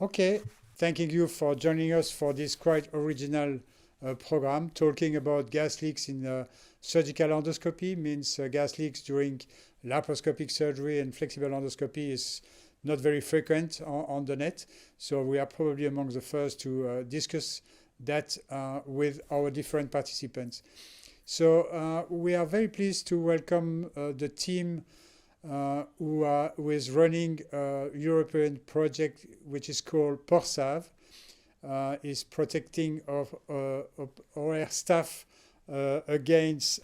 Okay, thanking you for joining us for this quite original program talking about gas leaks in surgical endoscopy. Means gas leaks during laparoscopic surgery and flexible endoscopy is not very frequent on the net. So we are probably among the first to discuss that with our different participants. So we are very pleased to welcome the team who is running a European project which is called PORSAV, is protecting of our staff against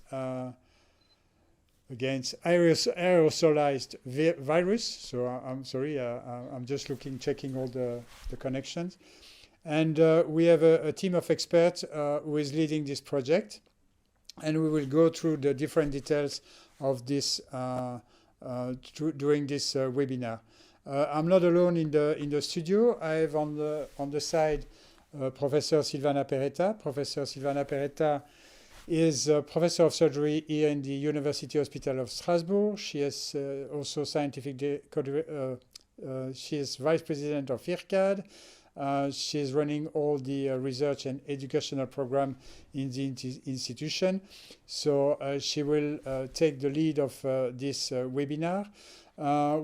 aerosolized virus. So I'm sorry, I'm just checking all the connections. And we have a team of experts who is leading this project, and we will go through the different details of this during this webinar. I'm not alone in the studio. I have on the side Professor Silvana Peretta. Professor Silvana Peretta is a professor of surgery here in the University Hospital of Strasbourg. She is also she is vice president of IRCAD. She is running all the research and educational program in the institution. So she will take the lead of this webinar.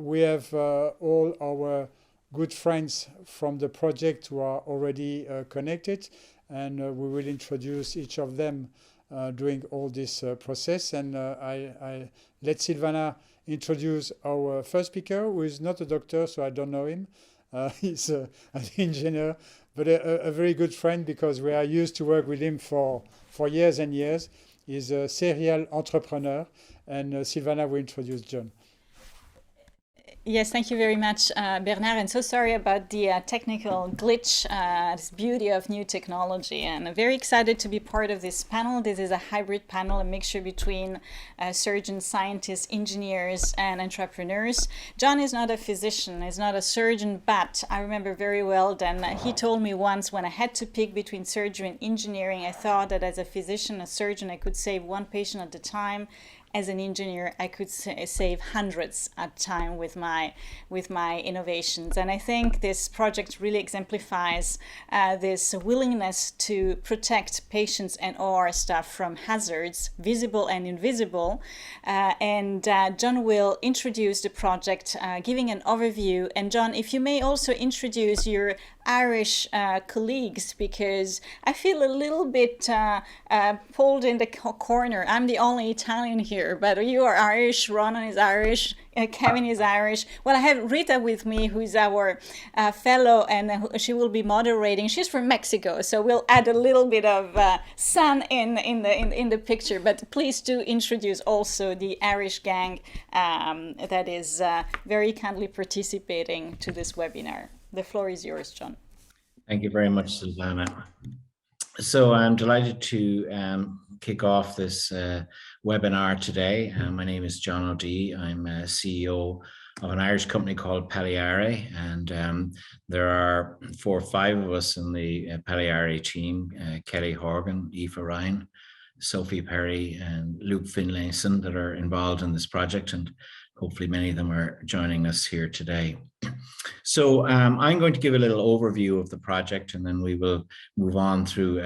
We have all our good friends from the project who are already connected, and we will introduce each of them during all this process. And I let Silvana introduce our first speaker, who is not a doctor, so I don't know him. He's an engineer, but a very good friend because we are used to work with him for years and years. He's a serial entrepreneur, and Silvana will introduce John. Yes, thank you very much, Bernard. And so sorry about the technical glitch. This beauty of new technology. And I'm very excited to be part of this panel. This is a hybrid panel, a mixture between surgeons, scientists, engineers, and entrepreneurs. John is not a physician, he's not a surgeon, but I remember very well then he told me once when I had to pick between surgery and engineering, I thought that as a physician, a surgeon, I could save one patient at a time. As an engineer, I could save hundreds at a time with my innovations. And I think this project really exemplifies this willingness to protect patients and OR staff from hazards, visible and invisible. And John will introduce the project, giving an overview. And John, if you may also introduce your Irish colleagues, because I feel a little bit pulled in the corner. I'm the only Italian here, but you are Irish, Ronan is Irish, Kevin is Irish. Well, I have Rita with me, who is our fellow, and she will be moderating. She's from Mexico, so we'll add a little bit of sun in the picture. But please do introduce also the Irish gang that is very kindly participating to this webinar. The floor is yours, John. Thank you very much, Silvana. So I'm delighted to kick off this webinar today. My name is John O'Dea. I'm a CEO of an Irish company called Pagliari, and there are 4 or 5 of us in the Pagliari team: Kelly Horgan, Aoife Ryan, Sophie Perry, and Luke Finlayson, that are involved in this project, and hopefully many of them are joining us here today. So I'm going to give a little overview of the project, and then we will move on through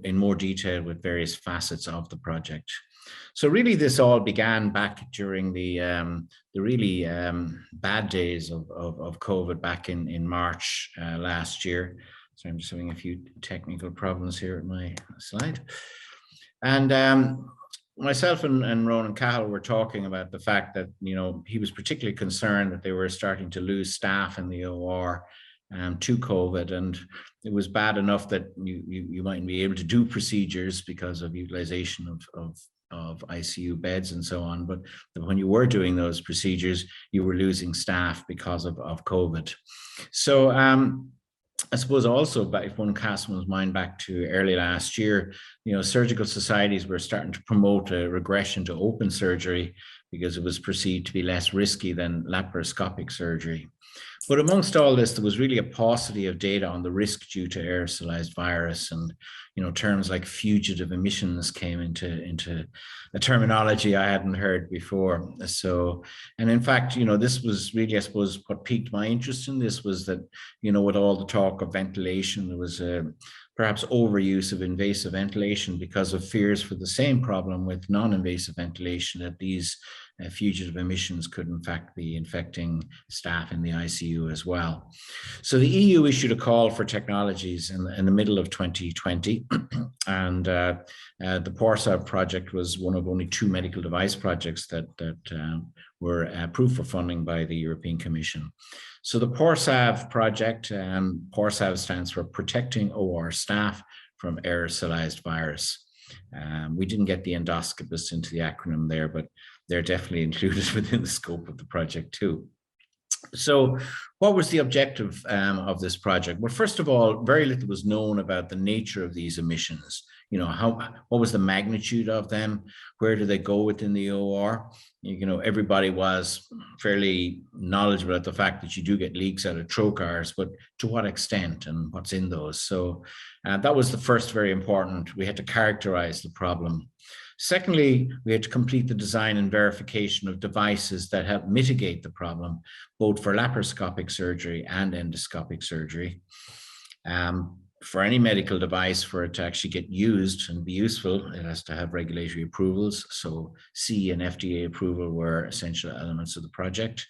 in more detail with various facets of the project. So really, this all began back during the really bad days of COVID back in March last year. So I'm just having a few technical problems here at my slide. And myself and Ronan Cahill were talking about the fact that, you know, he was particularly concerned that they were starting to lose staff in the OR to COVID, and it was bad enough that you mightn't be able to do procedures because of utilization of ICU beds and so on, but when you were doing those procedures, you were losing staff because of COVID. So I suppose also, if one casts one's mind back to early last year, you know, surgical societies were starting to promote a regression to open surgery because it was perceived to be less risky than laparoscopic surgery. But amongst all this, there was really a paucity of data on the risk due to aerosolized virus, and terms like fugitive emissions came into a terminology I hadn't heard before. So, and in fact, this was really, I suppose, what piqued my interest in this was that, with all the talk of ventilation, there was perhaps overuse of invasive ventilation because of fears for the same problem with non-invasive ventilation, that these fugitive emissions could in fact be infecting staff in the ICU as well. So the EU issued a call for technologies in the middle of 2020, and the PORSAV project was one of only 2 medical device projects that were approved for funding by the European Commission. So the PORSAV project, PORSAV stands for Protecting OR Staff from Aerosolized Virus. We didn't get the endoscopists into the acronym there, but they're definitely included within the scope of the project too. So what was the objective of this project? Well, first of all, very little was known about the nature of these emissions. What was the magnitude of them? Where do they go within the OR? Everybody was fairly knowledgeable about the fact that you do get leaks out of trocars, but to what extent and what's in those? So that was the first very important. We had to characterize the problem. Secondly, we had to complete the design and verification of devices that help mitigate the problem, both for laparoscopic surgery and endoscopic surgery. For any medical device, for it to actually get used and be useful, it has to have regulatory approvals. So CE and FDA approval were essential elements of the project.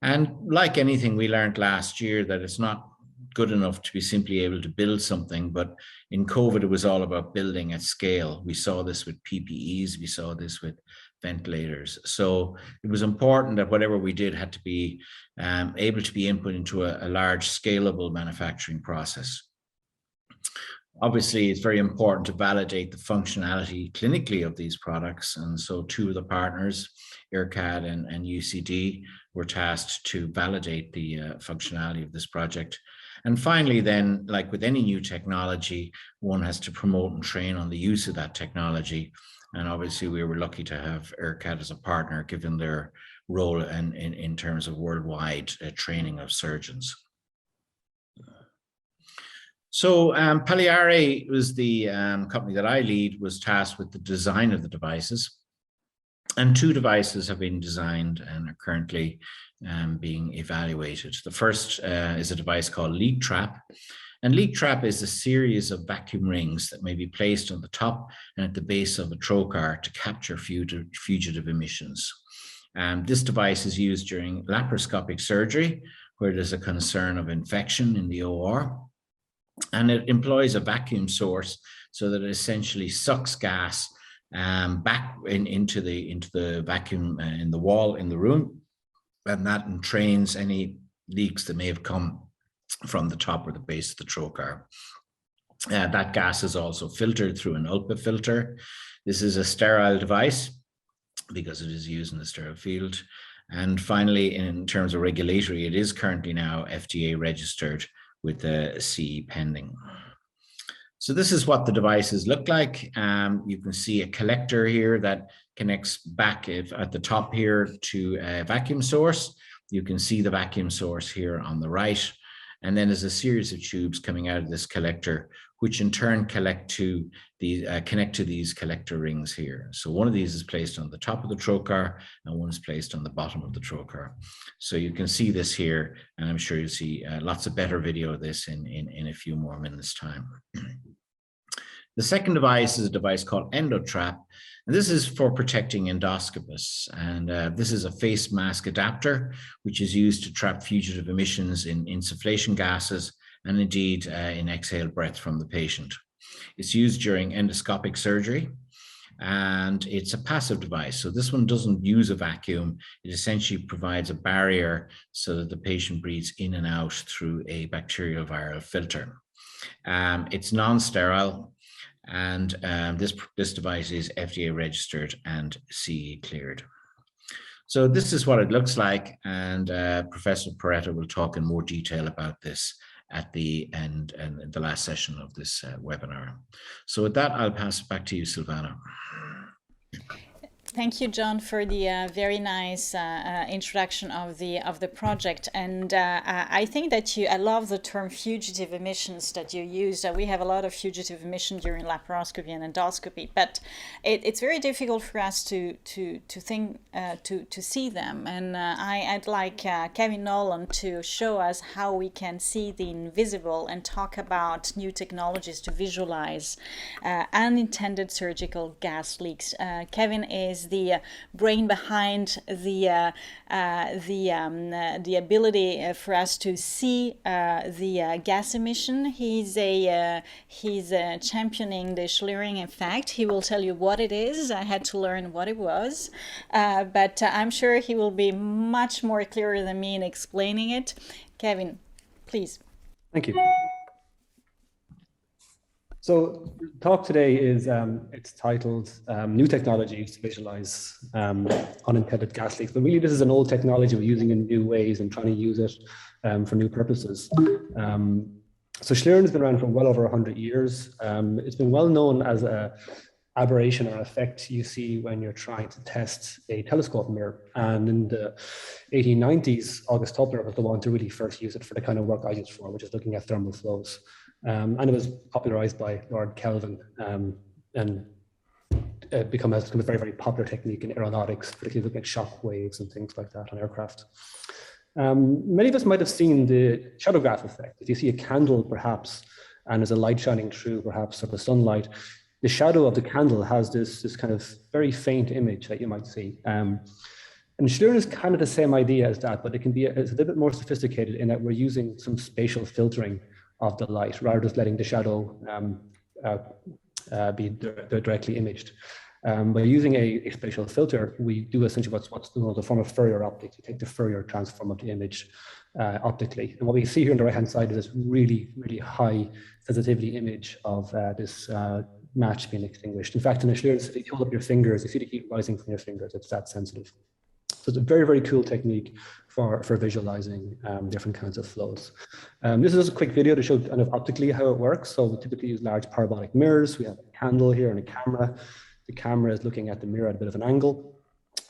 And like anything, we learned last year that it's not good enough to be simply able to build something, but in COVID, it was all about building at scale. We saw this with PPEs, we saw this with ventilators. So it was important that whatever we did had to be able to be input into a large scalable manufacturing process. Obviously, it's very important to validate the functionality clinically of these products. And so 2 of the partners, IRCAD and UCD, were tasked to validate the functionality of this project. And finally, then, like with any new technology, one has to promote and train on the use of that technology. And obviously, we were lucky to have IRCAD as a partner, given their role in terms of worldwide training of surgeons. So Pagliari was the company that I lead, was tasked with the design of the devices. And 2 devices have been designed and are currently being evaluated. The first is a device called Endotrap. And Endotrap is a series of vacuum rings that may be placed on the top and at the base of a trocar to capture fugitive emissions. This device is used during laparoscopic surgery, where there's a concern of infection in the OR. And it employs a vacuum source so that it essentially sucks gas back into the vacuum in the wall in the room, and that entrains any leaks that may have come from the top or the base of the trocar. That gas is also filtered through an ULPA filter. This is a sterile device because it is used in the sterile field. And finally, in terms of regulatory, it is currently now FDA registered with the CE pending. So this is what the devices look like. You can see a collector here that connects back at the top here to a vacuum source. You can see the vacuum source here on the right. And then there's a series of tubes coming out of this collector, which in turn connect to these collector rings here. So one of these is placed on the top of the trocar and one is placed on the bottom of the trocar. So you can see this here, and I'm sure you'll see lots of better video of this in a few more minutes' time. The second device is a device called Endotrap, and this is for protecting endoscopists. And this is a face mask adapter, which is used to trap fugitive emissions in insufflation gases and indeed in exhaled breath from the patient. It's used during endoscopic surgery, and it's a passive device. So this one doesn't use a vacuum. It essentially provides a barrier so that the patient breathes in and out through a bacterial viral filter. It's non-sterile. And this device is FDA registered and CE cleared. So this is what it looks like, and Professor Peretta will talk in more detail about this at the end and the last session of this webinar. So with that, I'll pass it back to you, Silvana. Thank you, John, for the very nice introduction of the project. And I think that I love the term fugitive emissions that you used. We have a lot of fugitive emission during laparoscopy and endoscopy, but it's very difficult for us to think to see them. And I'd like Kevin Nolan to show us how we can see the invisible and talk about new technologies to visualize unintended surgical gas leaks. Kevin is the brain behind the ability for us to see the gas emission. He's championing the Schliering effect. He will tell you what it is. I had to learn what it was, but I'm sure he will be much more clearer than me in explaining it. Kevin, please. Thank you. So the talk today is, it's titled New Technologies to Visualize Unintended Gas Leaks. But really this is an old technology we're using in new ways and trying to use it for new purposes. So Schlieren has been around for well over 100 years. It's been well known as an aberration or effect you see when you're trying to test a telescope mirror. And in the 1890s, August Toepler was the one to really first use it for the kind of work I use for, which is looking at thermal flows. And it was popularized by Lord Kelvin and become a very, very popular technique in aeronautics, particularly looking at shock waves and things like that on aircraft. Many of us might have seen the shadowgraph effect. If you see a candle, perhaps, and there's a light shining through, perhaps, of the sunlight, the shadow of the candle has this kind of very faint image that you might see. And Schlieren is kind of the same idea as that, but it's a little bit more sophisticated in that we're using some spatial filtering of the light, rather than just letting the shadow be directly imaged. By using a spatial filter, we do essentially what's known as a form of Fourier optics. We take the Fourier transform of the image optically. And what we see here on the right-hand side is this really, really high sensitivity image of this match being extinguished. In fact, in a Schlieren, if you hold up your fingers, you see the heat rising from your fingers. It's that sensitive. So it's a very, very cool technique for visualizing different kinds of flows. This is just a quick video to show kind of optically how it works. So we typically use large parabolic mirrors. We have a candle here and a camera. The camera is looking at the mirror at a bit of an angle.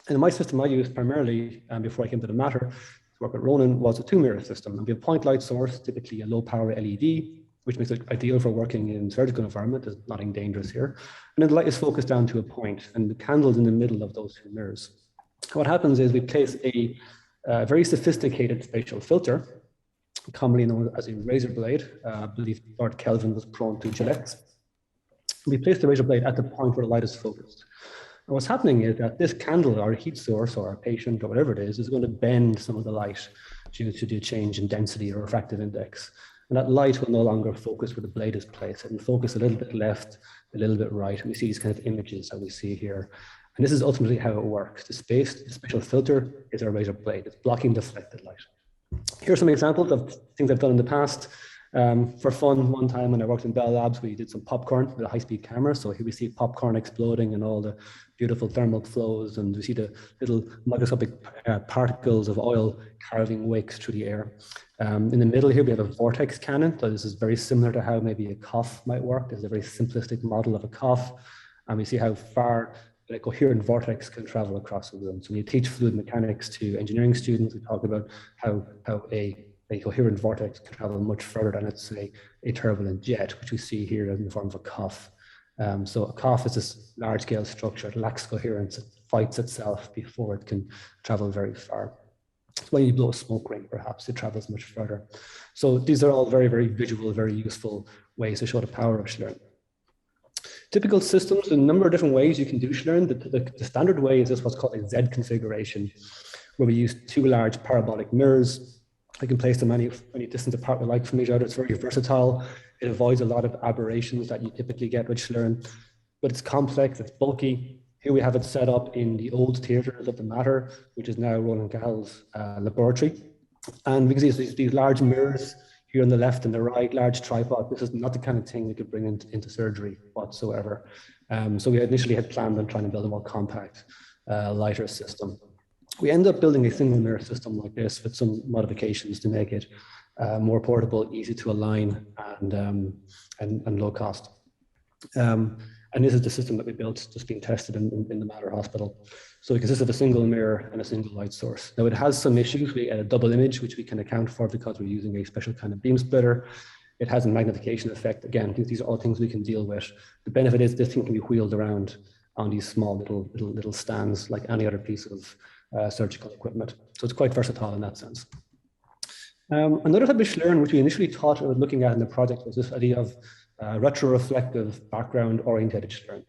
And in my system I used primarily, before I came to the matter, to work with Ronan, was a 2-mirror system. And we have a point light source, typically a low power LED, which makes it ideal for working in surgical environment. There's nothing dangerous here. And then the light is focused down to a point, and the candle is in the middle of those 2 mirrors. What happens is we place a very sophisticated spatial filter, commonly known as a razor blade. I believe Lord Kelvin was prone to Gillettes. We place the razor blade at the point where the light is focused. And what's happening is that this candle, or a heat source, or a patient, or whatever it is going to bend some of the light due to the change in density or refractive index. And that light will no longer focus where the blade is placed. It will focus a little bit left, a little bit right. And we see these kind of images that we see here. And this is ultimately how it works. The spatial filter is our razor blade. It's blocking deflected light. Here are some examples of things I've done in the past. For fun, one time when I worked in Bell Labs, we did some popcorn with a high-speed camera. So here we see popcorn exploding and all the beautiful thermal flows, and we see the little microscopic particles of oil carving wicks through the air. In the middle here, we have a vortex cannon. So this is very similar to how maybe a cough might work. This is a very simplistic model of a cough. And we see how far a coherent vortex can travel across the room. So when you teach fluid mechanics to engineering students, we talk about how a coherent vortex can travel much further than, let's say, a turbulent jet, which we see here in the form of a cough. So a cough is this large-scale structure. It lacks coherence. It fights itself before it can travel very far. So when you blow a smoke ring, perhaps, it travels much further. So these are all very, very visual, very useful ways to show the power of Schlieren. Typical systems, a number of different ways you can do Schlieren. The standard way is just what's called a Z configuration, where we use 2 large parabolic mirrors. I can place them any distance apart we like from each other. It's very versatile. It avoids a lot of aberrations that you typically get with Schlieren, but it's complex, it's bulky. Here we have it set up in the old theaters of the matter, which is now Roland Gall's laboratory. And we can see these large mirrors here on the left and the right, large tripod. This is not the kind of thing we could bring into surgery whatsoever. So we initially had planned on trying to build a more compact, lighter system. We end up building a single mirror system like this with some modifications to make it more portable, easy to align, and low cost. And this is the system that we built, just being tested in the Mater Hospital. So it consists of a single mirror and a single light source. Now it has some issues. We get a double image, which we can account for because we're using a special kind of beam splitter. It has a magnification effect. Again, these are all things we can deal with. The benefit is this thing can be wheeled around on these small little stands like any other piece of surgical equipment. So it's quite versatile in that sense. Another type of Schlieren, which we initially thought of looking at in the project, was this idea of retroreflective background orientated Schlieren.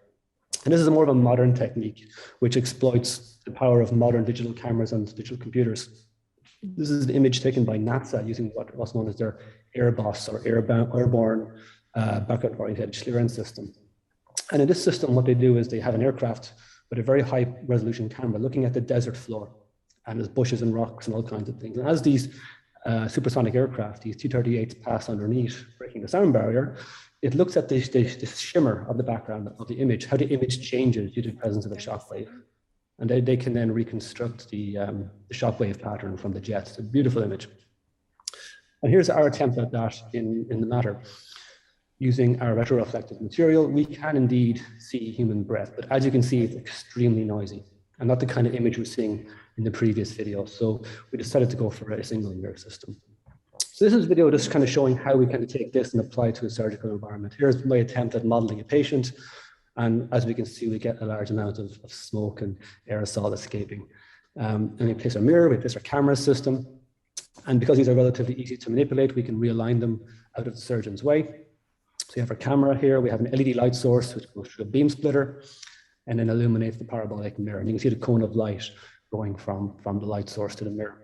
And this is more of a modern technique which exploits the power of modern digital cameras and digital computers. This is an image taken by NASA using what's known as their Airbus or airborne background orientated Schlieren system. And in this system, what they do is they have an aircraft with a very high resolution camera looking at the desert floor, and there's bushes and rocks and all kinds of things. And as these supersonic aircraft, these T-38s pass underneath, breaking the sound barrier, it looks at this shimmer of the background of the image, how the image changes due to the presence of a shock wave. And they can then reconstruct the shock wave pattern from the jets. It's a beautiful image. And here's our attempt at that in the Mater. Using our retroreflective material, we can indeed see human breath, but as you can see, it's extremely noisy and not the kind of image we're seeing in the previous video. So we decided to go for a single mirror system. So this is a video just kind of showing how we kind of take this and apply it to a surgical environment. Here's my attempt at modeling a patient. And as we can see, we get a large amount of smoke and aerosol escaping. And we place our mirror, we place our camera system. And because these are relatively easy to manipulate, we can realign them out of the surgeon's way. So you have our camera here, we have an LED light source which goes through a beam splitter and then illuminates the parabolic mirror. And you can see the cone of light going from the light source to the mirror.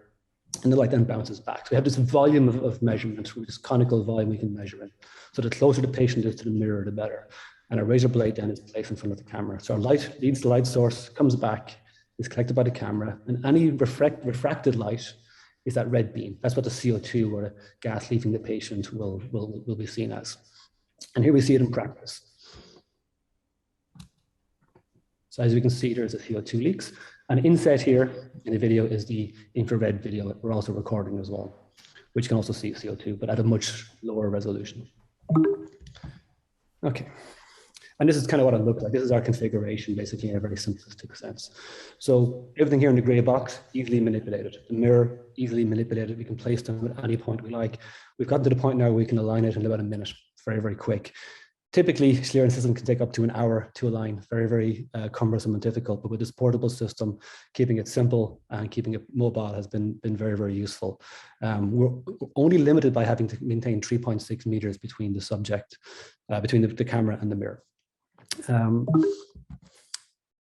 And the light then bounces back. So we have this volume of measurement, this conical volume we can measure in. So the closer the patient is to the mirror, the better. And a razor blade then is placed in front of the camera. So our light leads the light source, comes back, is collected by the camera, and any refracted light is that red beam. That's what the CO2 or the gas leaving the patient will be seen as. And here we see it in practice. So as we can see, there's the CO2 leaks. And inset here in the video is the infrared video that we're also recording as well, which can also see CO2, but at a much lower resolution. Okay. And this is kind of what it looks like. This is our configuration, basically, in a very simplistic sense. So everything here in the gray box, easily manipulated. The mirror, easily manipulated. We can place them at any point we like. We've gotten to the point now where we can align it in about a minute. Very, very quick. Typically, Schlieren system can take up to an hour to align. Very, very cumbersome and difficult. But with this portable system, keeping it simple and keeping it mobile has been very, very useful. We're only limited by having to maintain 3.6 meters between the subject, between the camera and the mirror.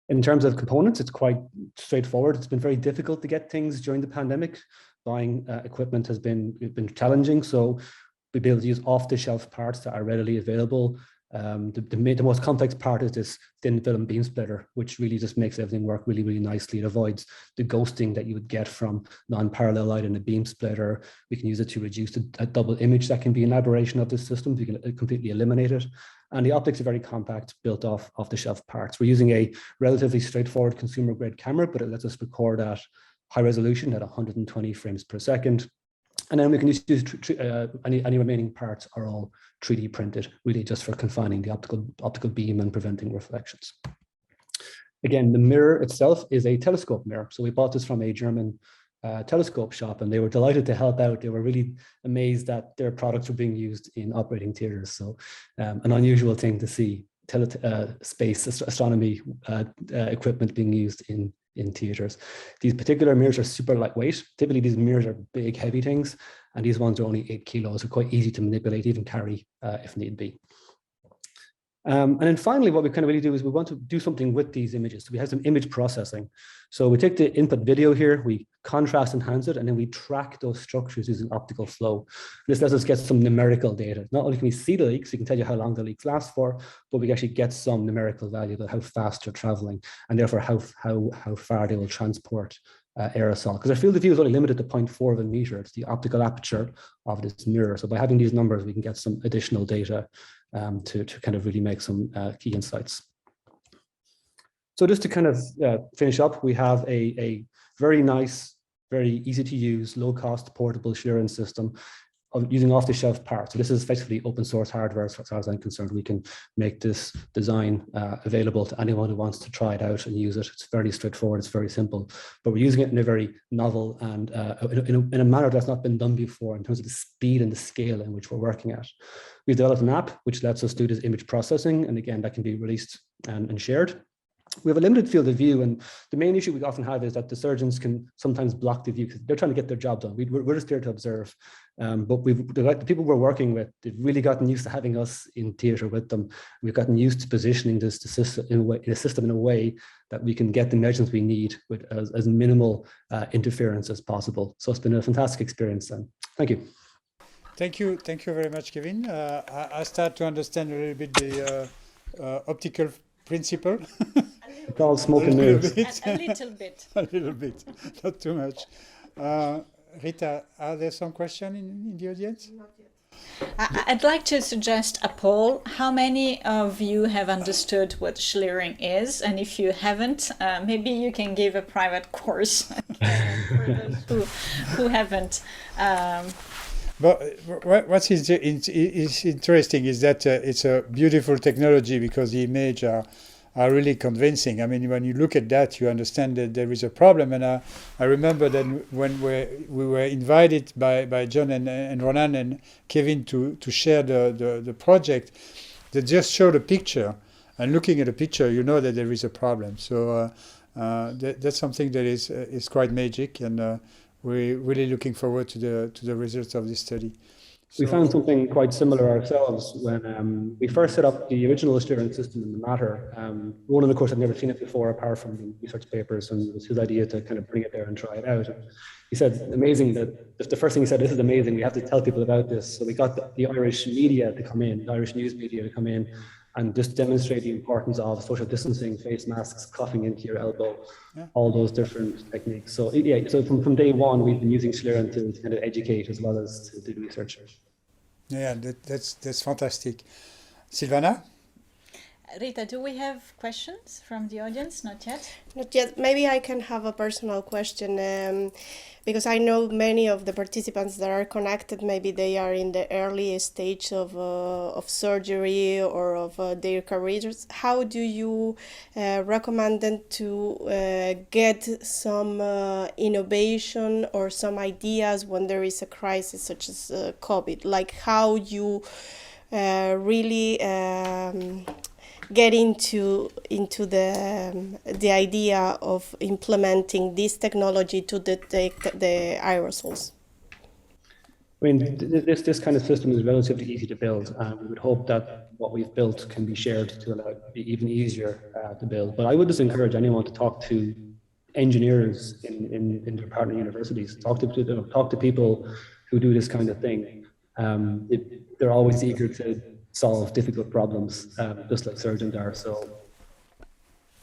In terms of components, it's quite straightforward. It's been very difficult to get things during the pandemic. Buying equipment has been challenging. So we'll be able to use off-the-shelf parts that are readily available. The most complex part is this thin film beam splitter, which really just makes everything work really, really nicely. It avoids the ghosting that you would get from non-parallel light in a beam splitter. We can use it to reduce a double image that can be an aberration of this system. We can completely eliminate it. And the optics are very compact, built off-the-shelf parts. We're using a relatively straightforward consumer-grade camera, but it lets us record at high resolution at 120 frames per second. And then we can just use any remaining parts are all 3D printed, really just for confining the optical beam and preventing reflections. Again, the mirror itself is a telescope mirror. So we bought this from a German telescope shop, and they were delighted to help out. They were really amazed that their products were being used in operating theaters. So an unusual thing to see space astronomy equipment being used in theaters. These particular mirrors are super lightweight. Typically, these mirrors are big, heavy things, and these ones are only 8 kilos. They're quite easy to manipulate, even carry if need be. And then finally, what we kind of really do is we want to do something with these images. So we have some image processing. So we take the input video here, we contrast enhance it, and then we track those structures using optical flow. This lets us get some numerical data. Not only can we see the leaks, we can tell you how long the leaks last for, but we actually get some numerical value about how fast they're traveling, and therefore how far they will transport aerosol. Because our field of view is only limited to 0.4 of a meter. It's the optical aperture of this mirror. So by having these numbers, we can get some additional data to kind of really make some key insights. So just to kind of finish up, we have a very nice, very easy to use, low cost portable Schlieren system. using off-the-shelf parts. So this is effectively open source hardware as far as I'm concerned. We can make this design available to anyone who wants to try it out and use it. It's very straightforward, it's very simple, but we're using it in a very novel and in a manner that's not been done before in terms of the speed and the scale in which we're working at. We've developed an app which lets us do this image processing, and again, that can be released and shared. We have a limited field of view, and the main issue we often have is that the surgeons can sometimes block the view because they're trying to get their job done. We're just there to observe, but the people we're working with, they've really gotten used to having us in theatre with them. We've gotten used to positioning the system in a way that we can get the measurements we need with as minimal interference as possible. So it's been a fantastic experience. Thank you. Thank you very much, Kevin. I start to understand a little bit the optical principle. It's all smoke and mirrors. A little bit. A little bit, not too much. Rita, are there some questions in the audience? Not yet. I'd like to suggest a poll. How many of you have understood what Schliering is? And if you haven't, maybe you can give a private course for those who haven't. But what's interesting is that it's a beautiful technology because the images are really convincing. I mean, when you look at that, you understand that there is a problem. And I remember that when we were invited by John and Ronan and Kevin to share the project, they just showed a picture. And looking at a picture, you know that there is a problem. So that's something that is quite magic. And we're really looking forward to the results of this study. We found something quite similar ourselves when we first set up the original Schlieren system in the Matter. Ronan, of course, had never seen it before apart from the research papers, and it was his idea to kind of bring it there and try it out. And he said, amazing, that the first thing he said, this is amazing, we have to tell people about this. So we got the Irish media to come in, the Irish news media to come in and just demonstrate the importance of social distancing, face masks, coughing into your elbow, all those different techniques. So yeah, so from day one, we've been using Schlieren to kind of educate as well as to do research. Yeah, that's fantastic. Silvana? Rita, do we have questions from the audience? Not yet? Not yet. Maybe I can have a personal question because I know many of the participants that are connected, maybe they are in the early stage of surgery or of their careers. How do you recommend them to get some innovation or some ideas when there is a crisis such as COVID? Like how you really get into the idea of implementing this technology to detect the aerosols? I mean, this kind of system is relatively easy to build, and we would hope that what we've built can be shared to allow it to be even easier to build. But I would just encourage anyone to talk to engineers in their partner universities, talk to people who do this kind of thing. They're always eager to solve difficult problems, just like surgeons are. So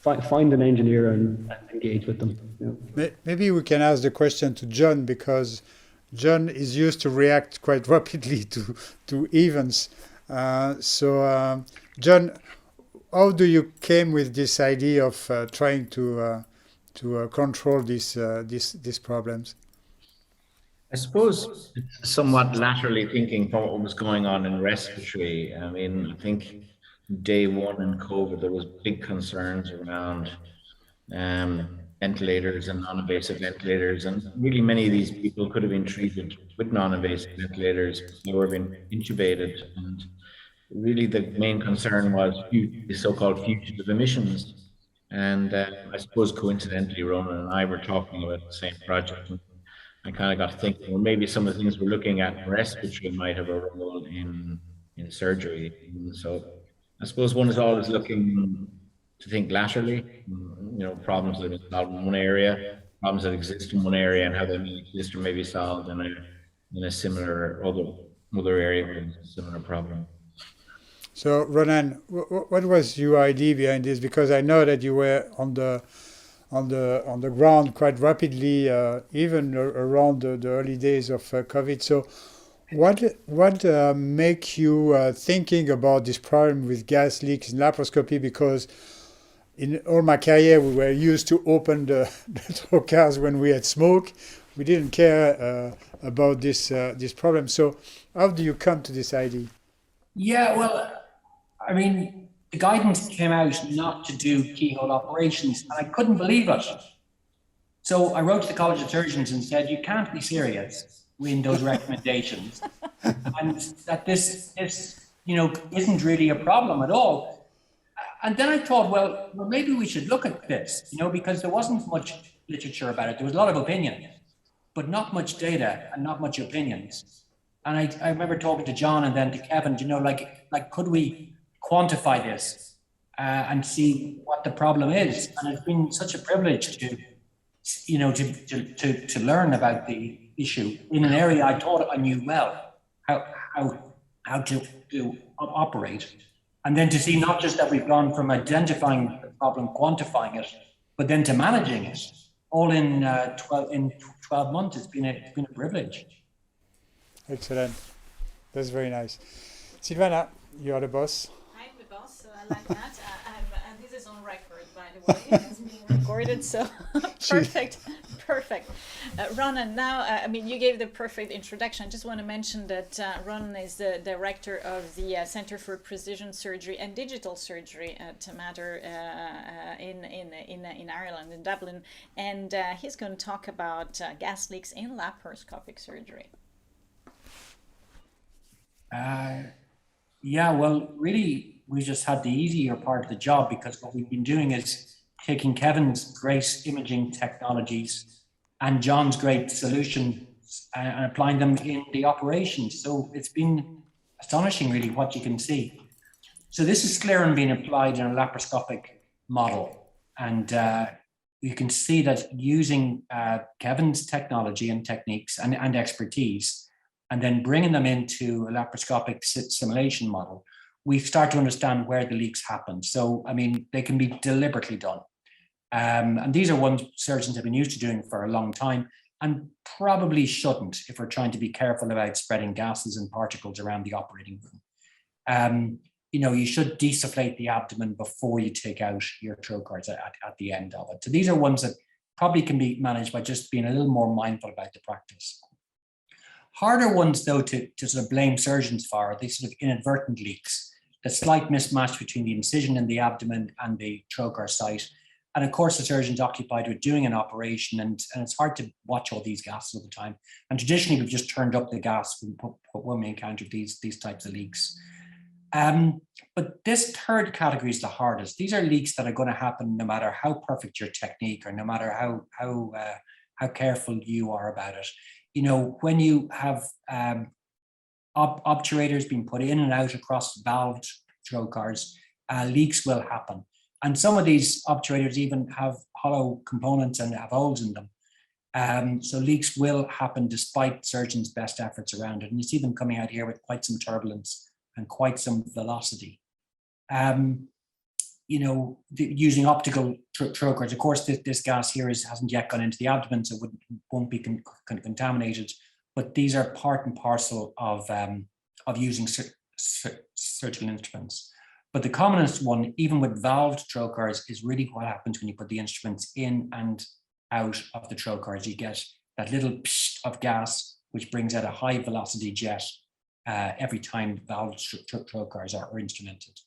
find an engineer and engage with them. You know. Maybe we can ask the question to John, because John is used to react quite rapidly to events. So John, how do you came with this idea of trying to control these problems? I suppose it's somewhat laterally thinking from what was going on in respiratory. I mean, I think day one in COVID, there was big concerns around ventilators and non-invasive ventilators, and really many of these people could have been treated with non-invasive ventilators. They were being intubated, and really the main concern was the so-called fugitive emissions. And I suppose coincidentally, Ronan and I were talking about the same project. I kind of got thinking, well, maybe some of the things we're looking at in respiratory might have a role in surgery. And so I suppose one is always looking to think laterally, you know, problems that are solved in one area, problems that exist in one area, and how they may exist or may be solved in a similar other area where there's a similar problem. So Ronan, what was your idea behind this? Because I know that you were on the ground quite rapidly, even around the early days of COVID. So what make you thinking about this problem with gas leaks in laparoscopy? Because in all my career, we were used to open the trocars when we had smoke. We didn't care about this problem. So How do you come to this idea? Yeah, well, I mean, the guidance came out not to do keyhole operations, and I couldn't believe it. So I wrote to the College of Surgeons and said, you can't be serious in those recommendations, and that this isn't really a problem at all. And then I thought, well, maybe we should look at this, because there wasn't much literature about it. There was a lot of opinion, but not much data and not much opinions. And I remember talking to John and then to Kevin, like could we quantify this and see what the problem is? And it's been such a privilege to learn about the issue in an area I thought I knew well, how to operate. And then to see not just that we've gone from identifying the problem, quantifying it, but then to managing it, all in 12 months. It's been a privilege. Excellent. That's very nice. Silvana, you are the boss. I'm the boss, so I like that. And this is on record, by the way. It's being recorded, so perfect. Ronan, now, you gave the perfect introduction. I just want to mention that Ronan is the director of the Center for Precision Surgery and Digital Surgery at Mater in Ireland, in Dublin. And he's going to talk about gas leaks in laparoscopic surgery. Yeah, well, really, we just had the easier part of the job, because what we've been doing is taking Kevin's great imaging technologies and John's great solutions and applying them in the operations. So it's been astonishing, really, what you can see. So this is sclerin being applied in a laparoscopic model. And you can see that using Kevin's technology and techniques and expertise, and then bringing them into a laparoscopic simulation model, we start to understand where the leaks happen. So, they can be deliberately done. And these are ones surgeons have been used to doing for a long time, and probably shouldn't if we're trying to be careful about spreading gases and particles around the operating room. You should desufflate the abdomen before you take out your trocars at the end of it. So these are ones that probably can be managed by just being a little more mindful about the practice. Harder ones, though, to sort of blame surgeons for are these sort of inadvertent leaks, the slight mismatch between the incision in the abdomen and the trocar site. And of course, the surgeon's occupied with doing an operation, and it's hard to watch all these gases all the time. And traditionally, we've just turned up the gas when we encounter these types of leaks. But this third category is the hardest. These are leaks that are going to happen no matter how perfect your technique, or no matter how careful you are about it. When you have obturators being put in and out across valved trocars, leaks will happen. And some of these obturators even have hollow components and have holes in them. So leaks will happen despite surgeons' best efforts around it. And you see them coming out here with quite some turbulence and quite some velocity. Using optical trocars, of course, this gas here hasn't yet gone into the abdomen, so it won't be contaminated. But these are part and parcel of using surgical instruments. But the commonest one, even with valved trocars, is really what happens when you put the instruments in and out of the trocars. You get that little psh of gas, which brings out a high velocity jet every time valved trocars are instrumented.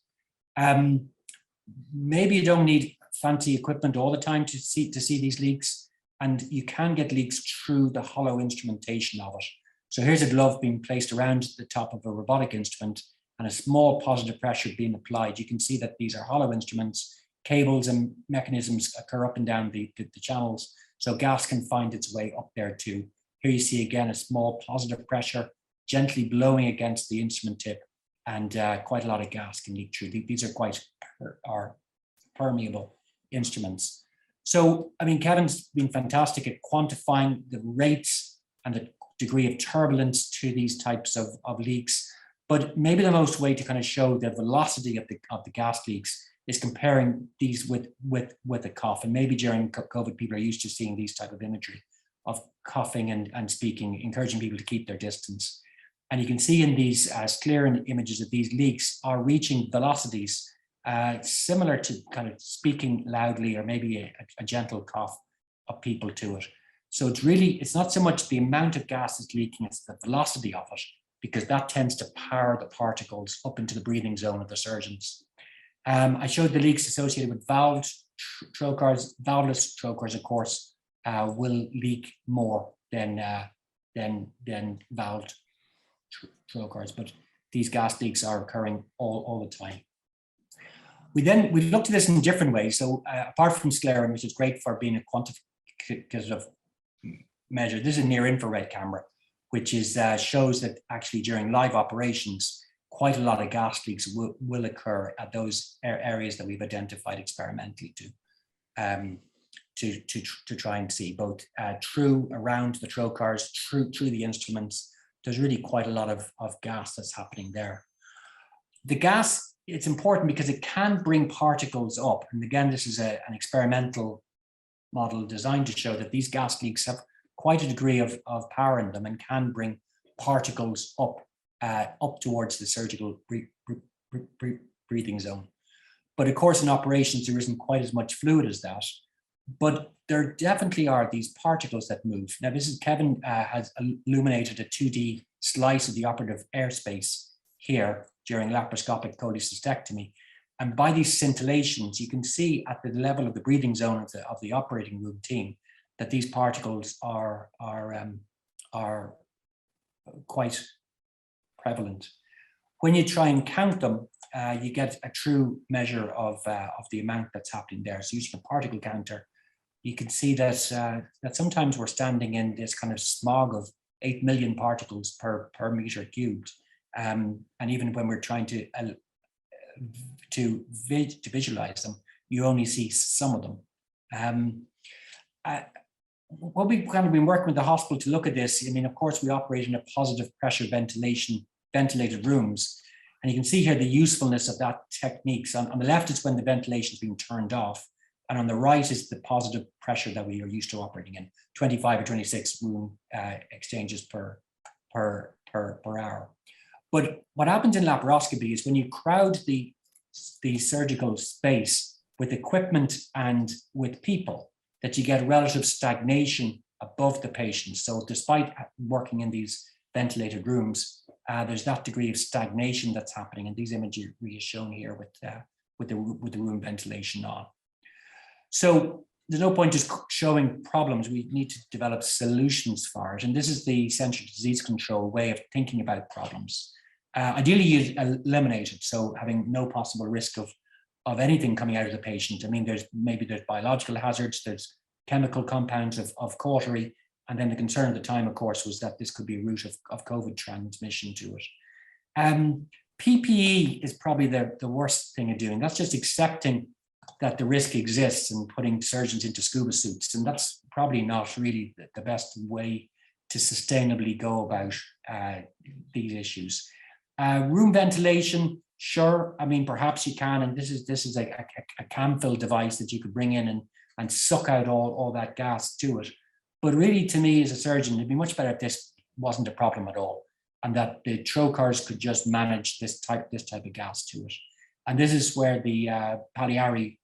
Maybe you don't need fancy equipment all the time to see these leaks, and you can get leaks through the hollow instrumentation of it. So here's a glove being placed around the top of a robotic instrument, and a small positive pressure being applied. You can see that these are hollow instruments. Cables and mechanisms occur up and down the channels, so gas can find its way up there too. Here you see again a small positive pressure gently blowing against the instrument tip, and quite a lot of gas can leak through. These are quite permeable instruments. So, Kevin's been fantastic at quantifying the rates and the degree of turbulence to these types of leaks. But maybe the most way to kind of show the velocity of the gas leaks is comparing these with a cough. And maybe during COVID, people are used to seeing these type of imagery of coughing and speaking, encouraging people to keep their distance. And you can see in these sclerin images that these leaks are reaching velocities similar to kind of speaking loudly, or maybe a gentle cough of people to it. So it's not so much the amount of gas that's leaking, it's the velocity of it because that tends to power the particles up into the breathing zone of the surgeons. I showed the leaks associated with valved trocars. Valveless trocars, of course, will leak more than valved trocars, but these gas leaks are occurring all the time. We looked at this in different ways. So apart from sclerin, which is great for being a quantitative measure, this is a near infrared camera, which is shows that actually during live operations, quite a lot of gas leaks will occur at those areas that we've identified experimentally to try and see both true around the trocars, through the instruments. There's really quite a lot of gas that's happening there. The gas, it's important because it can bring particles up. And again, this is an experimental model designed to show that these gas leaks have quite a degree of power in them and can bring particles up towards the surgical breathing zone. But of course, in operations, there isn't quite as much fluid as that. But there definitely are these particles that move. Now, this is Kevin has illuminated a 2D slice of the operative airspace here during laparoscopic cholecystectomy. And by these scintillations, you can see at the level of the breathing zone of the operating room team that these particles are quite prevalent. When you try and count them, you get a true measure of the amount that's happening there. So using a particle counter, you can see that that sometimes we're standing in this kind of smog of 8 million particles per meter cubed, and even when we're trying to visualize them, you only see some of them. What we've kind of been working with the hospital to look at this, I mean, of course, we operate in a positive pressure ventilated rooms. And you can see here the usefulness of that technique. So on the left is when the ventilation is being turned off. And on the right is the positive pressure that we are used to operating in, 25 or 26 room exchanges per hour. But what happens in laparoscopy is when you crowd the surgical space with equipment and with people, that you get relative stagnation above the patient. So despite working in these ventilated rooms, there's that degree of stagnation that's happening, and these images are shown here with the room ventilation on. So there's no point just showing problems. We need to develop solutions for it, and this is the central disease control way of thinking about problems. Ideally, you eliminate it, so having no possible risk of anything coming out of the patient. I mean, there's biological hazards, there's chemical compounds of cautery, and then the concern at the time, of course, was that this could be a route of COVID transmission to it. PPE is probably the worst thing of doing. That's just accepting that the risk exists and putting surgeons into scuba suits. And that's probably not really the best way to sustainably go about these issues. Room ventilation, sure. I mean, perhaps you can, and this is a cam-fill device that you could bring in and suck out all that gas to it. But really, to me as a surgeon, it'd be much better if this wasn't a problem at all, and that the trocars could just manage this type of gas to it. And this is where the Pagliari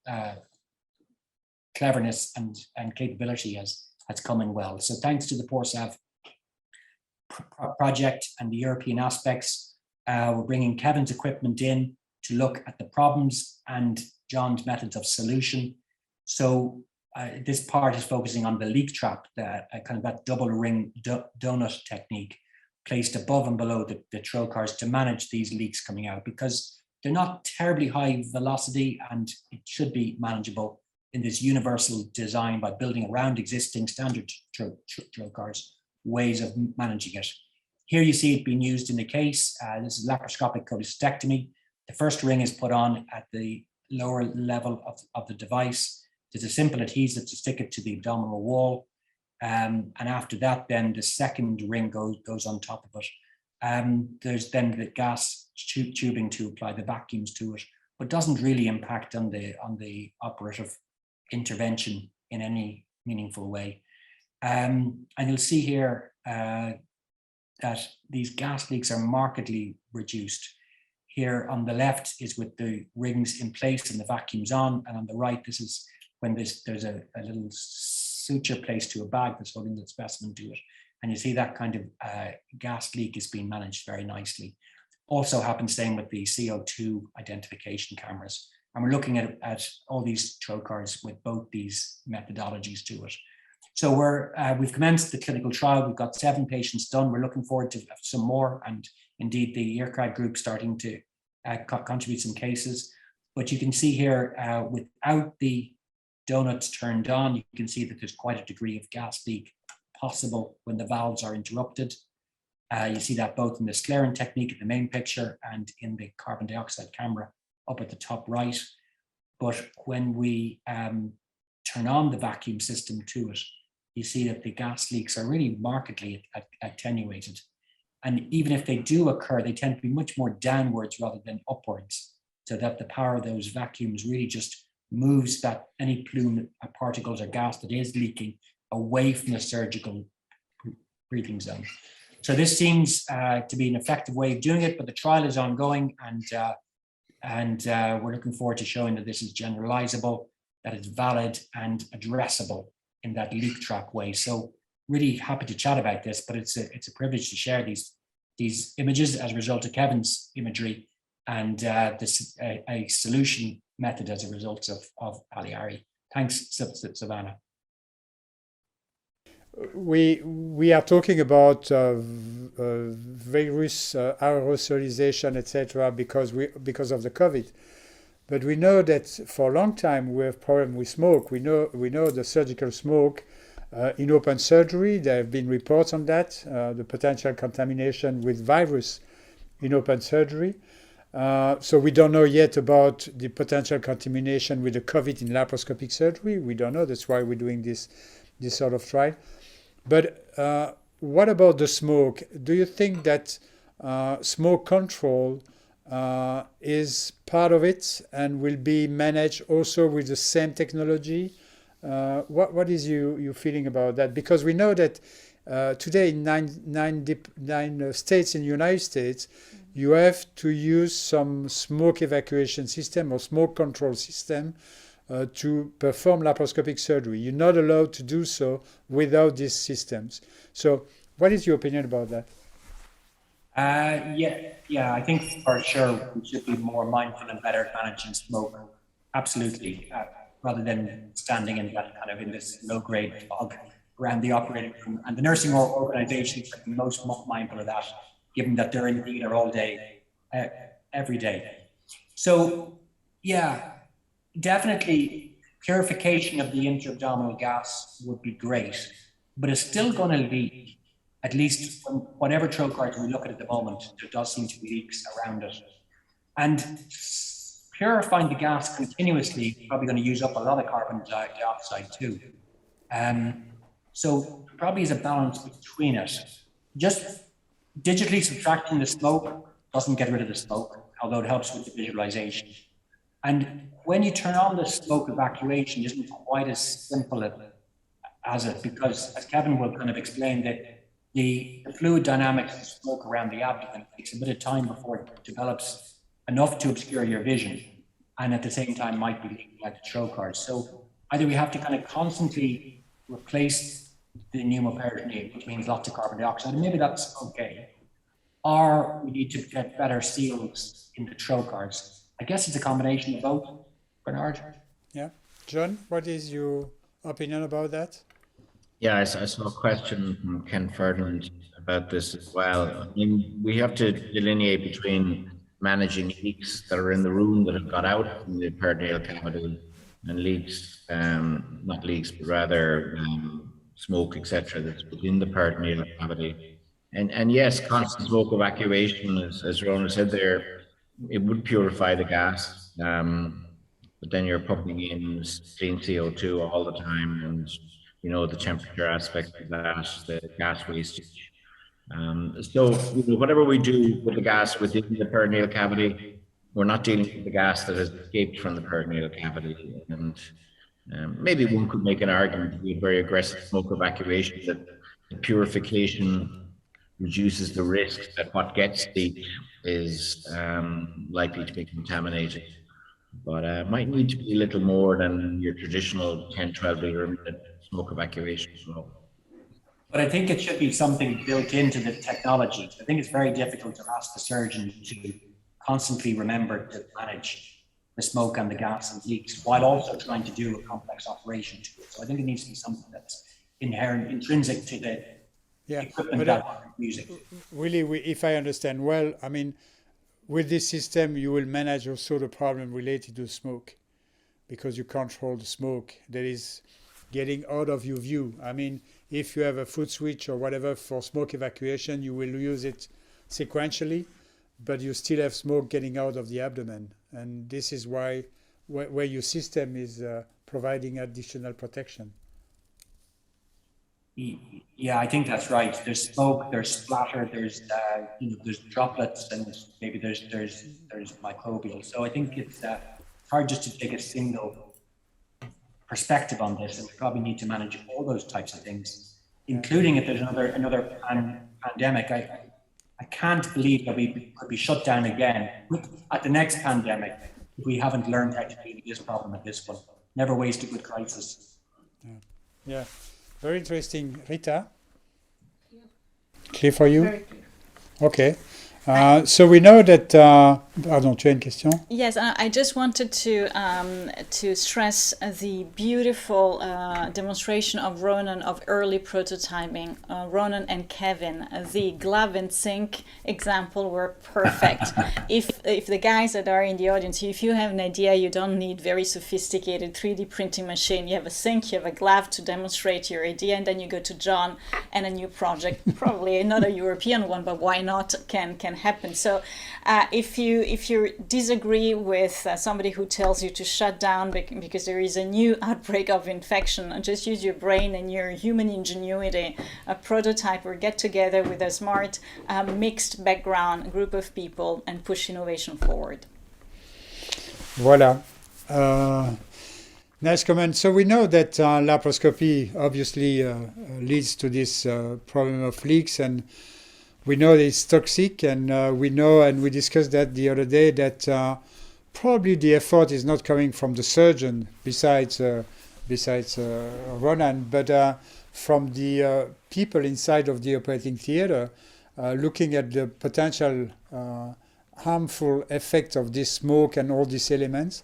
cleverness and capability has come in well. So thanks to the PORSAV project and the European aspects, we're bringing Kevin's equipment in to look at the problems and John's methods of solution. So this part is focusing on the leak trap, kind of that double ring donut technique placed above and below the trocars to manage these leaks coming out, because they're not terribly high velocity and it should be manageable in this universal design by building around existing standard trocars, ways of managing it. Here you see it being used in the case. This is laparoscopic cholecystectomy. The first ring is put on at the lower level of the device. There's a simple adhesive to stick it to the abdominal wall. And after that, then the second ring goes on top of it. There's then the gas tubing to apply the vacuums to it, but doesn't really impact on the operative intervention in any meaningful way. And you'll see here that these gas leaks are markedly reduced. Here on the left is with the rings in place and the vacuums on, and on the right, this is when there's a little suture placed to a bag that's holding the specimen to it. And you see that kind of gas leak is being managed very nicely. Also happens same with the CO2 identification cameras. And we're looking at all these trocars with both these methodologies to it. So we've commenced the clinical trial. We've got 7 patients done. We're looking forward to some more, and indeed the EARCRAG group starting to contribute some cases. But you can see here, without the donuts turned on, you can see that there's quite a degree of gas leak possible when the valves are interrupted. You see that both in the sclerine technique in the main picture and in the carbon dioxide camera up at the top right. But when we turn on the vacuum system to it, you see that the gas leaks are really markedly attenuated. And even if they do occur, they tend to be much more downwards rather than upwards, so that the power of those vacuums really just moves that any plume of particles or gas that is leaking away from the surgical breathing zone. So this seems to be an effective way of doing it, but the trial is ongoing, and we're looking forward to showing that this is generalizable, that it's valid and addressable in that leak trap way. So really happy to chat about this, but it's a privilege to share these images as a result of Kevin's imagery, and a solution method as a result of Pagliari. Thanks, Savannah. We are talking about virus aerosolization, etc., because of the COVID. But we know that for a long time we have problem with smoke. We know the surgical smoke in open surgery. There have been reports on that, the potential contamination with virus in open surgery. So we don't know yet about the potential contamination with the COVID in laparoscopic surgery. We don't know. That's why we're doing this sort of trial. But what about the smoke? Do you think that smoke control is part of it and will be managed also with the same technology? What is your feeling about that? Because we know that today in nine states in the United States, you have to use some smoke evacuation system or smoke control system to perform laparoscopic surgery. You're not allowed to do so without these systems. So what is your opinion about that? Yeah, I think for sure we should be more mindful and better at managing smoke. Absolutely, rather than standing in that kind of in this low-grade fog around the operating room. And the nursing organizations are the most mindful of that, given that they're in theatre all day, every day. So yeah, definitely purification of the intra-abdominal gas would be great, but it's still going to leak. At least from whatever trocars we look at the moment, there does seem to be leaks around it. And purifying the gas continuously is probably going to use up a lot of carbon dioxide too. So probably is a balance between it. Just digitally subtracting the smoke doesn't get rid of the smoke, although it helps with the visualization. And when you turn on the smoke evacuation, it isn't quite as simple as it, because as Kevin will kind of explain, that the fluid dynamics of smoke around the abdomen takes a bit of time before it develops enough to obscure your vision, and at the same time might be leaking out the trocars. So either we have to kind of constantly replace the pneumoperitoneum, which means lots of carbon dioxide, and maybe that's okay, or we need to get better seals in the trocars. I guess it's a combination of both. Bernard? Yeah. John, what is your opinion about that? Yeah, I saw a question from Ken Ferdinand about this as well. I mean, we have to delineate between managing leaks that are in the room that have got out from the peritoneal cavity and leaks, not leaks, but rather smoke, etc., that's within the peritoneal cavity. And yes, constant smoke evacuation, as Rona said there, it would purify the gas, but then you're pumping in clean CO2 all the time, and you know, the temperature aspect of that, the gas wastage. So whatever we do with the gas within the peritoneal cavity, we're not dealing with the gas that has escaped from the peritoneal cavity. And maybe one could make an argument with very aggressive smoke evacuation that the purification reduces the risk that what gets leaked is likely to be contaminated. But might need to be a little more than your traditional 10, 12 liter a minute smoke evacuation flow. But I think it should be something built into the technology. I think it's very difficult to ask the surgeon to constantly remember to manage the smoke and the gas and leaks while also trying to do a complex operation to it. So I think it needs to be something that's inherent, intrinsic to the equipment that we're using. Really, if I understand well, I mean, with this system, you will manage also the problem related to smoke, because you control the smoke that is getting out of your view. I mean, if you have a foot switch or whatever for smoke evacuation, you will use it sequentially, but you still have smoke getting out of the abdomen. And this is why where your system is providing additional protection. Yeah, I think that's right. There's smoke, there's splatter, there's there's droplets, and maybe there's microbial. So I think it's hard just to take a single perspective on this, and we probably need to manage all those types of things, including if there's another pandemic. I can't believe that we could be shut down again at the next pandemic if we haven't learned how to deal with this problem at this one. Never waste a good crisis. Yeah. Very interesting. Rita? Clear for you? Very clear. Okay. So we know that. Pardon, tu as une question? Yes, I just wanted to stress the beautiful demonstration of Ronan of early prototyping. Ronan and Kevin, the glove and sink example were perfect. If the guys that are in the audience, if you have an idea, you don't need very sophisticated 3D printing machine. You have a sink, you have a glove to demonstrate your idea, and then you go to John and a new project, probably not a European one, but why not, can happen. So if you disagree with somebody who tells you to shut down because there is a new outbreak of infection, just use your brain and your human ingenuity, a prototype or get together with a smart mixed background group of people and push innovation forward. Voilà. Nice comment. So we know that laparoscopy obviously leads to this problem of leaks, and we know that it's toxic, and we know, and we discussed that the other day, that probably the effort is not coming from the surgeon, besides Ronan, but from the people inside of the operating theater, looking at the potential harmful effect of this smoke and all these elements.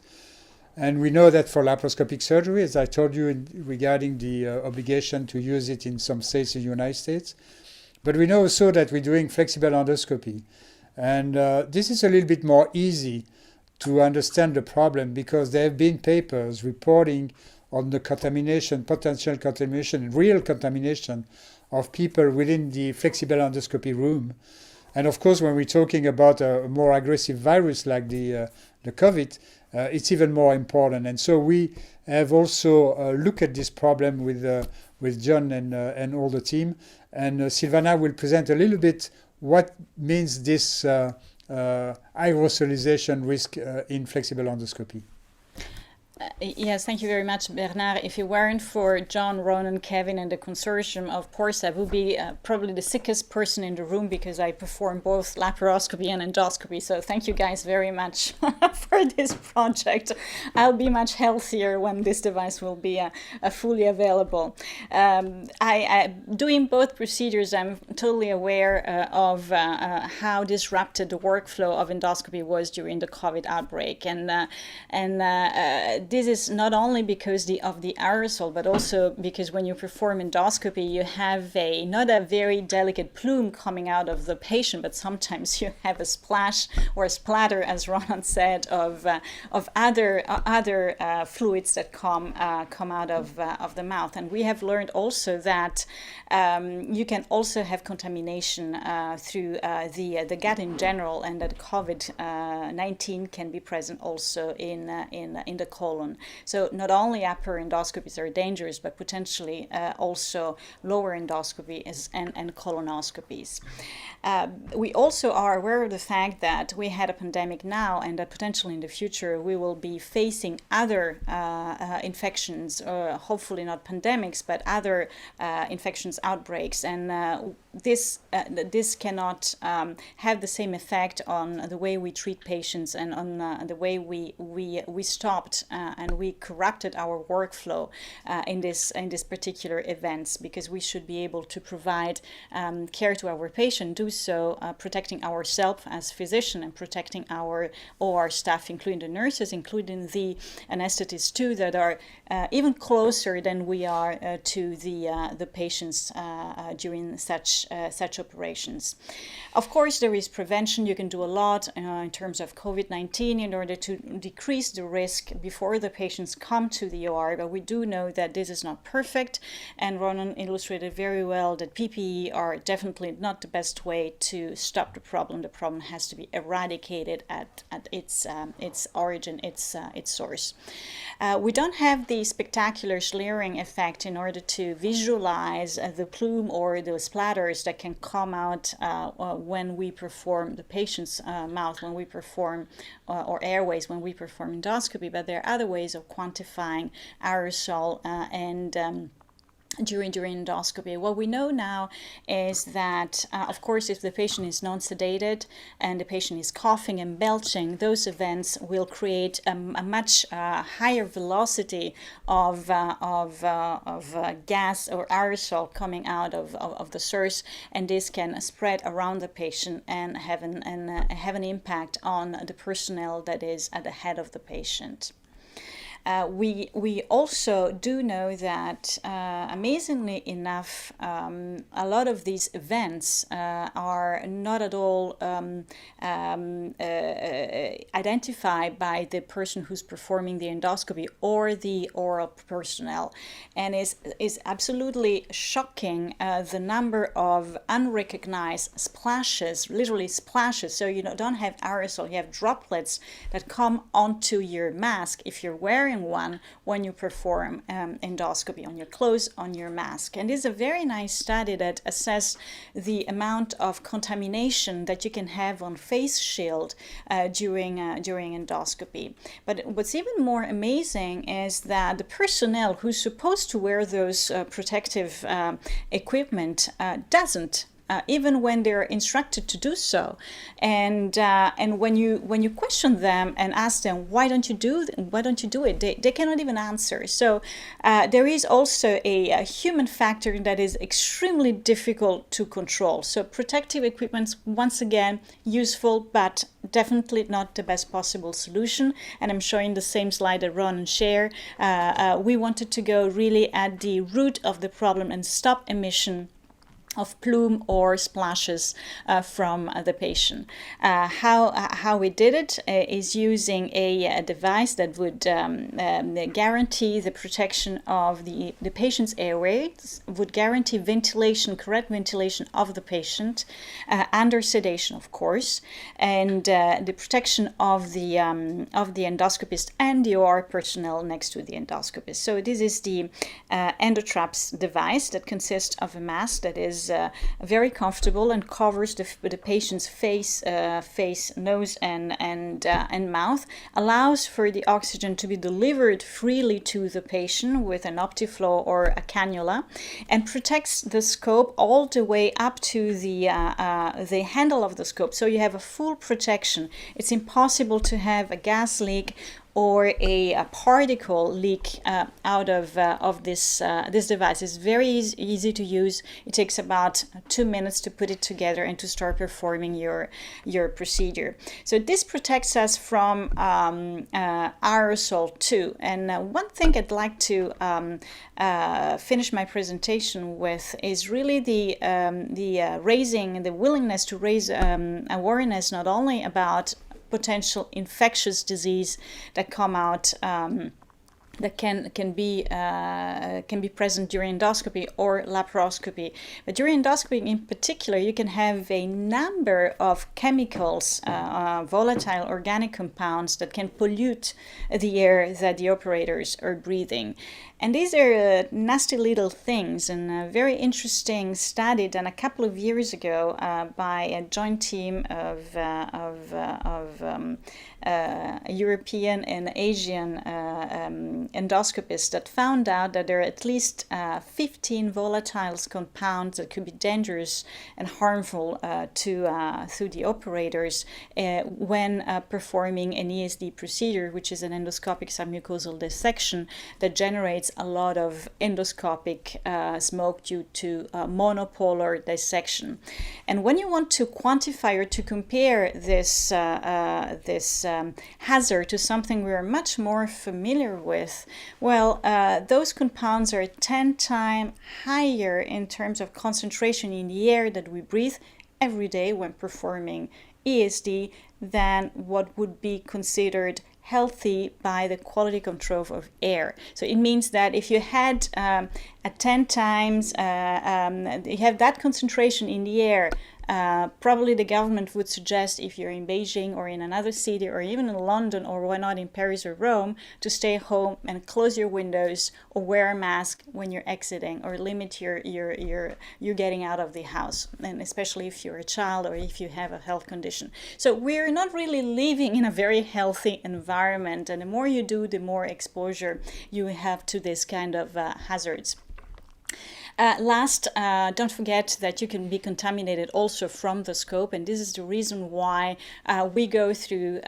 And we know that for laparoscopic surgery, as I told you regarding the obligation to use it in some states in the United States, but we know also that we're doing flexible endoscopy. And this is a little bit more easy to understand the problem, because there have been papers reporting on the contamination, potential contamination, real contamination of people within the flexible endoscopy room. And of course, when we're talking about a more aggressive virus like the COVID, it's even more important. And so we have also looked at this problem with John and all the team. And Silvana will present a little bit what means this aerosolization risk in flexible endoscopy. Yes, thank you very much, Bernard. If it weren't for John, Ronan, Kevin, and the consortium of PORSAV, would be probably the sickest person in the room, because I perform both laparoscopy and endoscopy. So thank you guys very much for this project. I'll be much healthier when this device will be fully available. Doing both procedures, I'm totally aware of how disrupted the workflow of endoscopy was during the COVID outbreak, and this is not only because of the aerosol, but also because when you perform endoscopy, you have not a very delicate plume coming out of the patient, but sometimes you have a splash or a splatter, as Ronan said, of other fluids that come out of the mouth. And we have learned also that you can also have contamination through the gut in general, and that COVID-19 can be present also in the colon. So not only upper endoscopies are dangerous, but potentially also lower endoscopies and colonoscopies. We also are aware of the fact that we had a pandemic now, and that potentially in the future we will be facing other infections, hopefully not pandemics, but other infections outbreaks. And this cannot have the same effect on the way we treat patients and on the way we stopped and we corrected our workflow in this particular events, because we should be able to provide care to our patient, do so protecting ourselves as physician and protecting our OR staff, including the nurses, including the anesthetists too, that are even closer than we are to the patients during such operations. Of course, there is prevention. You can do a lot in terms of COVID-19 in order to decrease the risk before the patients come to the OR, but we do know that this is not perfect, and Ronan illustrated very well that PPE are definitely not the best way to stop the problem. The problem has to be eradicated at its origin, its source. We don't have the spectacular slurring effect in order to visualize the plume or the splatters that can come out when we perform the patient's mouth, when we perform or airways when we perform endoscopy, but there are other ways of quantifying aerosol and during endoscopy. What we know now is that, of course, if the patient is non-sedated and the patient is coughing and belching, those events will create a much higher velocity of gas or aerosol coming out of the source, and this can spread around the patient and have an impact on the personnel that is at the head of the patient. We also do know that, amazingly enough, a lot of these events are not at all identified by the person who's performing the endoscopy or the oral personnel, and is absolutely shocking the number of unrecognized splashes, literally splashes. So you don't have aerosol, you have droplets that come onto your mask if you're wearing one when you perform endoscopy on your clothes, on your mask. And this is a very nice study that assesses the amount of contamination that you can have on face shield during endoscopy. But what's even more amazing is that the personnel who's supposed to wear those protective equipment doesn't. Even when they're instructed to do so, and when you question them and ask them why don't you do it, they cannot even answer. So there is also a human factor that is extremely difficult to control. So protective equipment, once again, useful, but definitely not the best possible solution. And I'm showing the same slide that Ron shared. We wanted to go really at the root of the problem and stop emission of plume or splashes from the patient. How we did it is using a device that would guarantee the protection of the patient's airways, would guarantee ventilation, correct ventilation of the patient under sedation, of course, and the protection of the endoscopist and the OR personnel next to the endoscopist. So this is the Endotraps device that consists of a mask that is very comfortable and covers the patient's face, nose, and mouth, allows for the oxygen to be delivered freely to the patient with an OptiFlow or a cannula, and protects the scope all the way up to the handle of the scope. So you have a full protection. It's impossible to have a gas leak or a particle leak out of this device. It's very easy to use. It takes about 2 minutes to put it together and to start performing your procedure. So this protects us from aerosol too. And one thing I'd like to finish my presentation with is really the raising, the willingness to raise awareness not only about potential infectious disease that come out that can be present during endoscopy or laparoscopy. But during endoscopy in particular, you can have a number of chemicals, volatile organic compounds that can pollute the air that the operators are breathing. And these are nasty little things, and a very interesting study done a couple of years ago by a joint team of European and Asian endoscopists that found out that there are at least 15 volatile compounds that could be dangerous and harmful to the operators when performing an ESD procedure, which is an endoscopic submucosal dissection that generates a lot of endoscopic smoke due to monopolar dissection. And when you want to quantify or to compare this hazard to something we are much more familiar with, well, those compounds are 10 times higher in terms of concentration in the air that we breathe every day when performing ESD than what would be considered healthy by the quality control of air. So it means that if you had a 10 times, you have that concentration in the air, probably the government would suggest, if you're in Beijing or in another city or even in London or why not in Paris or Rome, to stay home and close your windows or wear a mask when you're exiting, or limit your getting out of the house, and especially if you're a child or if you have a health condition. So we're not really living in a very healthy environment, and the more you do, the more exposure you have to this kind of hazards. Last, don't forget that you can be contaminated also from the scope, and this is the reason why we go through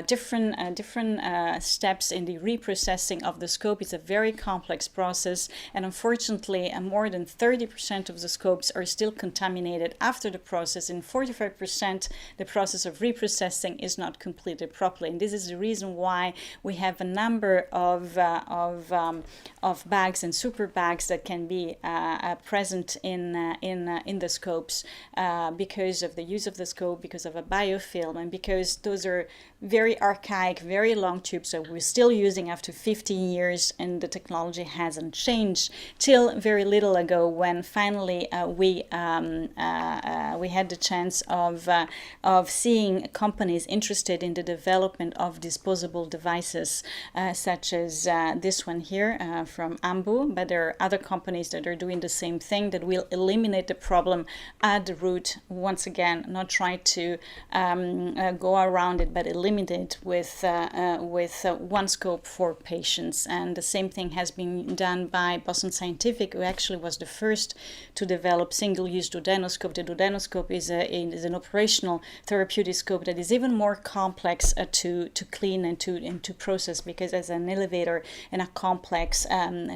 different steps in the reprocessing of the scope. It's a very complex process, and unfortunately more than 30% of the scopes are still contaminated after the process, and 45% the process of reprocessing is not completed properly. And this is the reason why we have a number of bags and super bags that can be present in the scopes because of the use of the scope, because of a biofilm, and because those are very archaic, very long tubes that we're still using after 15 years, and the technology hasn't changed till very little ago, when finally we had the chance of seeing companies interested in the development of disposable devices, such as this one here from Ambu, but there are other companies that are doing the same thing, that will eliminate the problem at the root. Once again, not try to go around it, but eliminate it with one scope for patients. And the same thing has been done by Boston Scientific, who actually was the first to develop single-use duodenoscope. The duodenoscope is an operational therapeutic scope that is even more complex to clean and to process, because it's an elevator and a complex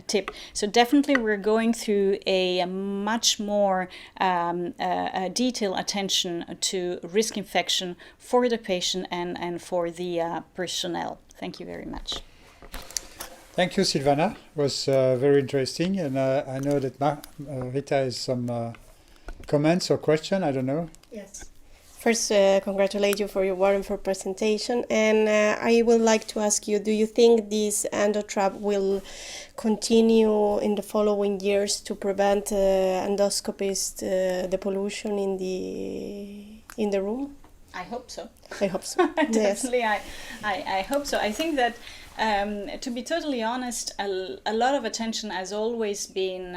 tip. So definitely we're going through a much more detailed attention to risk infection for the patient and for the personnel. Thank you very much. Thank you, Silvana. It was very interesting, and I know that Rita has some comments or question. I don't know. Yes. First, congratulate you for your wonderful presentation, and I would like to ask you, do you think this Endotrap will continue in the following years to prevent endoscopists the pollution in the room? I hope so. I hope so. Definitely, yes. I hope so. I think that, to be totally honest, a lot of attention has always been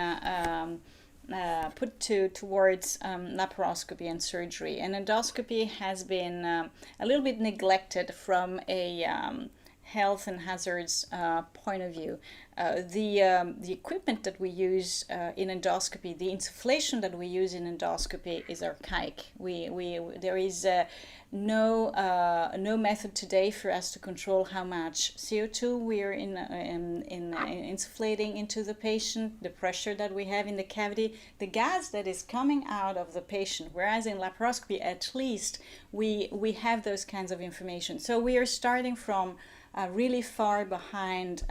put towards laparoscopy and surgery, and endoscopy has been a little bit neglected from a health and hazards point of view. The equipment that we use in endoscopy, the insufflation that we use in endoscopy is archaic. There is no method today for us to control how much CO2 we are insufflating into the patient, the pressure that we have in the cavity, the gas that is coming out of the patient. Whereas in laparoscopy, at least we have those kinds of information. So we are starting from really far behind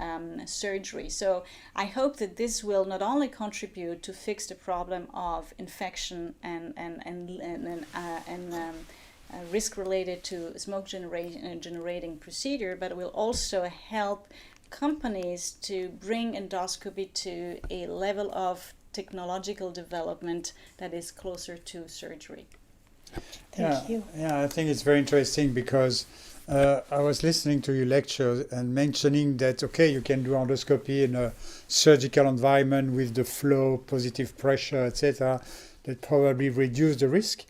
surgery. So I hope that this will not only contribute to fix the problem of infection and risk related to smoke generating procedure, but it will also help companies to bring endoscopy to a level of technological development that is closer to surgery. Thank you. Yeah, I think it's very interesting, because I was listening to your lecture and mentioning that, okay, you can do endoscopy in a surgical environment with the flow, positive pressure, etc., that probably reduce the risk.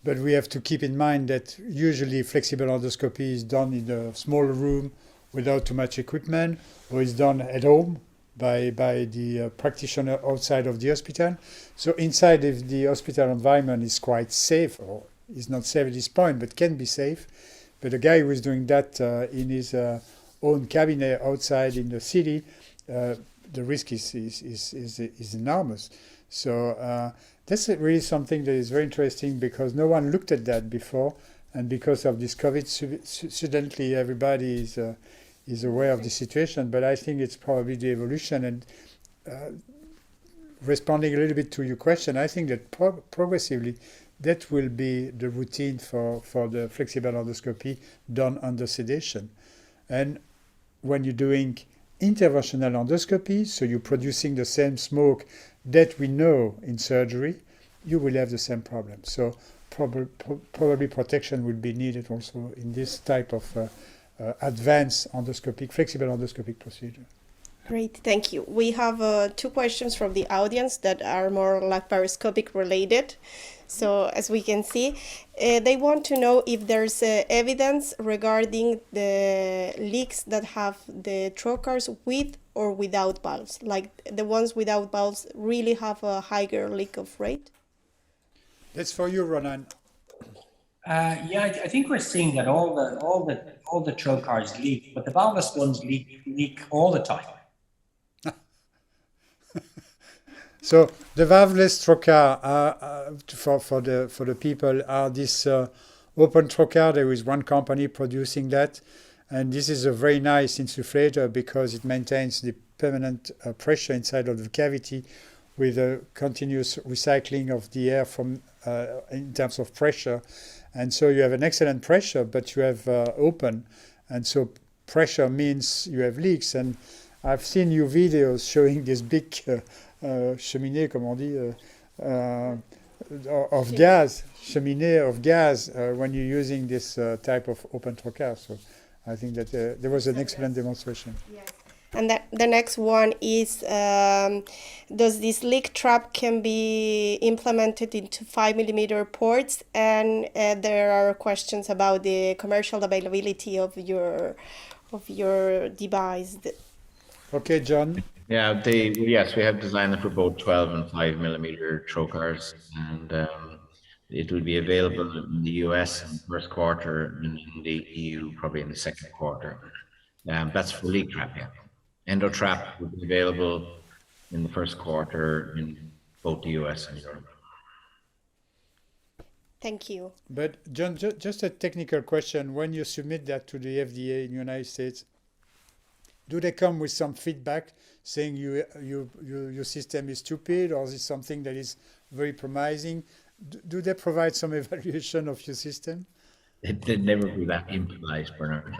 But we have to keep in mind that usually flexible endoscopy is done in a small room without too much equipment, or is done at home by the practitioner outside of the hospital. So inside, if the hospital environment is quite safe, or is not safe at this point, but can be safe, but a guy who is doing that in his own cabinet outside in the city, the risk is enormous. So that's really something that is very interesting, because no one looked at that before, and because of this COVID, suddenly everybody is aware of the situation. But I think it's probably the evolution. And responding a little bit to your question, I think that progressively that will be the routine for the flexible endoscopy done under sedation. And when you're doing interventional endoscopy, so you're producing the same smoke that we know in surgery, you will have the same problem. So probably protection will be needed also in this type of advanced endoscopic, flexible endoscopic procedure. Great, thank you. We have 2 questions from the audience that are more laparoscopic related. So as we can see, they want to know if there's evidence regarding the leaks that have the trocars with or without valves. Like the ones without valves really have a higher leak-off rate. That's for you, Ronan. Yeah, I think we're seeing that all the trocars leak, but the valveless ones leak all the time. So the valveless trocar for the people are this open trocar. There is one company producing that, and this is a very nice insufflator because it maintains the permanent pressure inside of the cavity with a continuous recycling of the air from in terms of pressure. And so you have an excellent pressure, but you have open, and so pressure means you have leaks. And I've seen your videos showing this big cheminée, comme on dit, of gas, cheminée of gas when you're using this type of open trocar. So I think that there was an excellent demonstration. Yes. And the next one is, does this leak trap can be implemented into 5mm ports? And there are questions about the commercial availability of your device. Okay, John. Yeah, yes, we have designed them for both 12 and 5mm trocars, and it will be available in the US in the first quarter, and in the EU probably in the second quarter. That's for leak trap, yeah. Endotrap will be available in the first quarter in both the US and Europe. Thank you. But John, just a technical question. When you submit that to the FDA in the United States, do they come with some feedback saying your system is stupid, or is it something that is very promising? Do they provide some evaluation of your system? They'd never be that impolite, Bernard.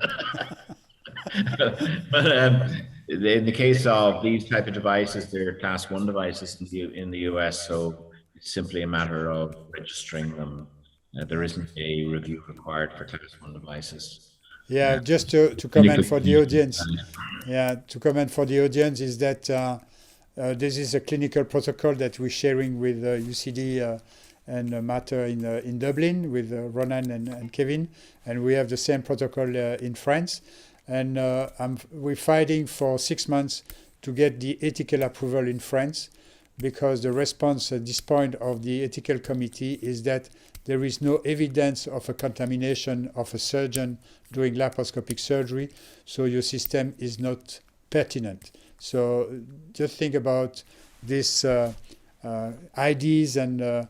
But in the case of these type of devices, they're class 1 devices in the US, so it's simply a matter of registering them. There isn't a review required for class 1 devices. Yeah, just to comment for the audience. Yeah, to comment for the audience is that this is a clinical protocol that we're sharing with UCD and Mater in Dublin with Ronan and Kevin, and we have the same protocol in France. And we're fighting for 6 months to get the ethical approval in France, because the response at this point of the ethical committee is that there is no evidence of a contamination of a surgeon doing laparoscopic surgery, so your system is not pertinent. So just think about this ideas and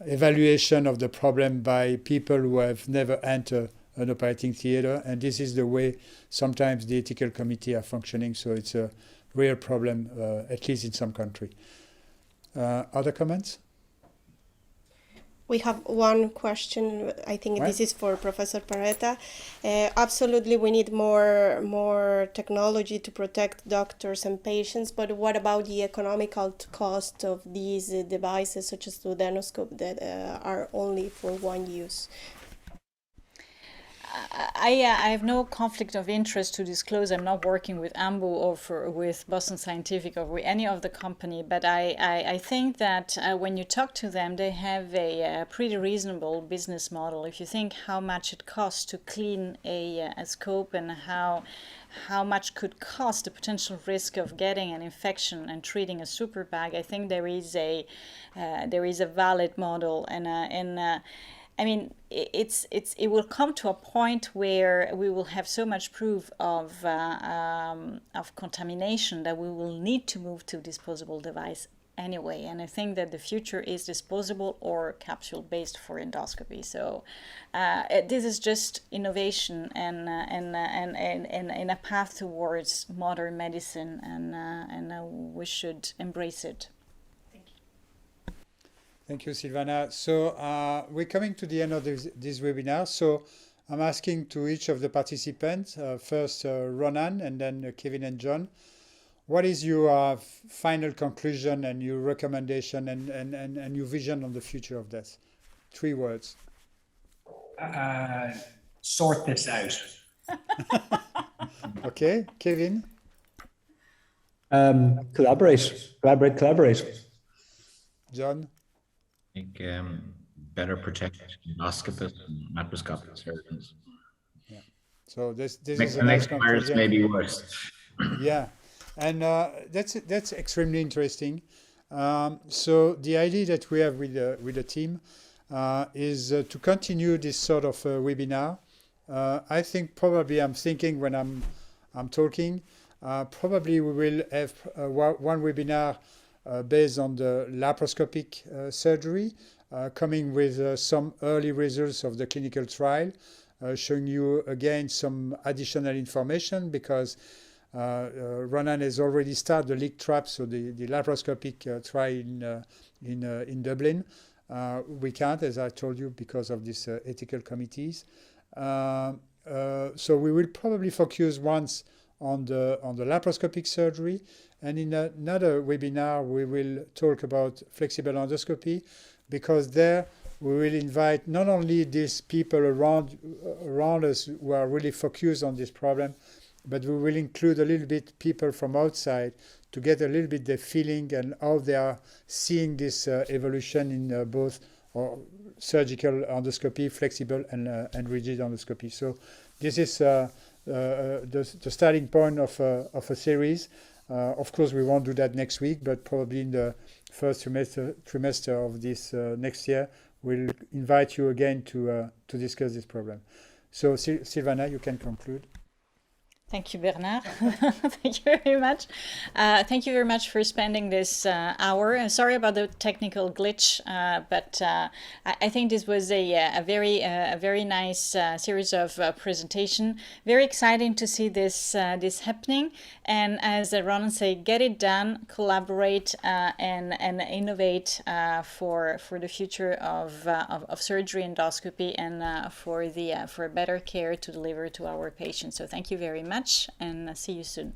evaluation of the problem by people who have never entered an operating theater, and this is the way sometimes the ethical committee are functioning. So it's a real problem, at least in some country. Other comments? We have one question. I think this is for Professor Paretta. Absolutely, we need more technology to protect doctors and patients, but what about the economical cost of these devices, such as the duodenoscope, that are only for one use? I have no conflict of interest to disclose. I'm not working with Ambu or with Boston Scientific or with any of the company, but I think that when you talk to them, they have a pretty reasonable business model. If you think how much it costs to clean a scope and how much could cost the potential risk of getting an infection and treating a super bag, I think there is a valid model, and I mean, it will come to a point where we will have so much proof of contamination that we will need to move to disposable device anyway. And I think that the future is disposable or capsule based for endoscopy. So this is just innovation and a path towards modern medicine, and we should embrace it. Thank you, Silvana. So we're coming to the end of this webinar. So I'm asking to each of the participants, first Ronan and then Kevin and John, what is your final conclusion and your recommendation and your vision on the future of this? 3 words. Sort this out. Okay, Kevin? Collaborate. John? I think better protect endoscopists and laparoscopic surgeons. Yeah. So this Makes is the a nice next virus conclusion. maybe worse. Yeah, and that's extremely interesting. So the idea that we have with the team is to continue this sort of webinar. I think probably I'm thinking when I'm talking, probably we will have one webinar based on the laparoscopic surgery, coming with some early results of the clinical trial, showing you again some additional information because Ronan has already started the leak trap, so the laparoscopic trial in Dublin. We can't, as I told you, because of these ethical committees. So we will probably focus once on the laparoscopic surgery, and in another webinar we will talk about flexible endoscopy, because there we will invite not only these people around us who are really focused on this problem, but we will include a little bit people from outside to get a little bit the feeling and how they are seeing this evolution in both surgical endoscopy, flexible and rigid endoscopy. So this is the starting point of a series. Of course, we won't do that next week, but probably in the first trimester of this next year, we'll invite you again to discuss this problem. So Silvana, you can conclude. Thank you, Bernard. Thank you very much. Thank you very much for spending this hour. Sorry about the technical glitch, but I think this was a very nice series of presentation. Very exciting to see this happening. And as Ronan said, get it done, collaborate, and innovate for the future of surgery, endoscopy, and for better care to deliver to our patients. So thank you very much, and see you soon.